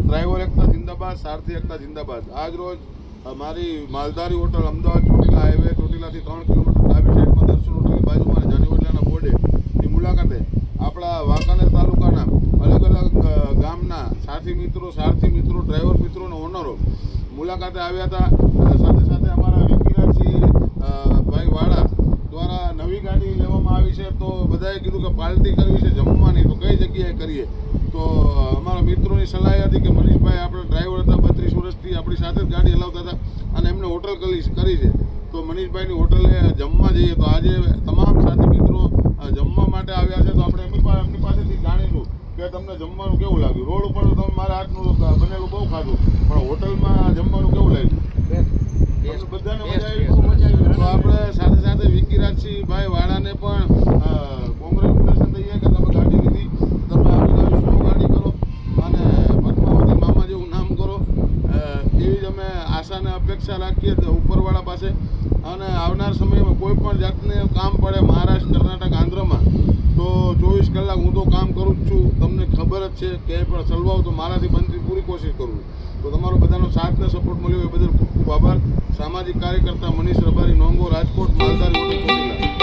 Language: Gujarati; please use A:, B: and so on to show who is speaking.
A: ડ્રાઈવર એકતા જિંદાબાદ, સારથી એકતા જિંદાબાદ। આજ રોજ મારી માલધારી હોટલ અમદાવાદ ચોટીલા હાઈવે, ચોટીલાથી 3 કિલોમીટર ડાબી સાઈડમાં દર્શન હોટલની બાજુમાં જાનીવડલાના બોર્ડેની મુલાકાતે આપણા વાંકાનેર તાલુકાના અલગ અલગ ગામના સારથી મિત્રો, ડ્રાઈવર મિત્રો અને ઓનરો મુલાકાતે આવ્યા હતા। સાથે સાથે અમારા વિકીરાજસિંહ ભાઈ વાળા દ્વારા નવી ગાડી લેવામાં આવી છે, તો બધાએ કીધું કે પાર્ટી કરવી છે જમવાની, તો કઈ જગ્યાએ કરીએ? તો અમારા મિત્રોની સલાહ હતી કે મનીષભાઈ આપણે ડ્રાઈવર હતા, 32 વર્ષથી આપણી સાથે જ ગાડી હલાવતા હતા અને એમને હોટલ કરી છે, તો મનીષભાઈની હોટલે જમવા જઈએ। તો આજે તમામ સાથી મિત્રો જમવા માટે આવ્યા છે, તો આપણે એમની પાસેથી જાણીશું કે તમને જમવાનું કેવું લાગ્યું। રોડ ઉપર તો તમે મારા હાથનું બનેલું બહુ ખાધું, પણ હોટલમાં જમવાનું કેવું લાગ્યું? બધાને મજા આવી? તો આપણે સાથે સાથે વિકીરાજસિંહ ભાઈ વાળાને પણ કોંગ્રેચ્યુલેશન દઈએ કે તમે ગાડી લીધી, તમે આવી શો ગાડી કરો અને પદ્માવતી મામા જેવું નામ કરો, એવી જ અમે આશા અને અપેક્ષા રાખીએ ઉપરવાળા પાસે। અને આવનાર સમયમાં કોઈ પણ જાતને કામ પડે મહારાષ્ટ્ર, કર્ણાટક, આંધ્રમાં, તો 24 કલાક હું તો કામ કરું જ છું, તમને ખબર જ છે। ક્યાંય પણ ચલવાવ તો મારાથી બનતી પૂરી કોશિશ કરું છું। તો તમારો બધાનો સાથ ને સપોર્ટ મળ્યો એ બદલ ખૂબ ખૂબ આભાર। સામાજિક કાર્યકર્તા મનીષ રબારી, નોંગો, રાજકોટ, માલધારી હોટલ ચોટીલા।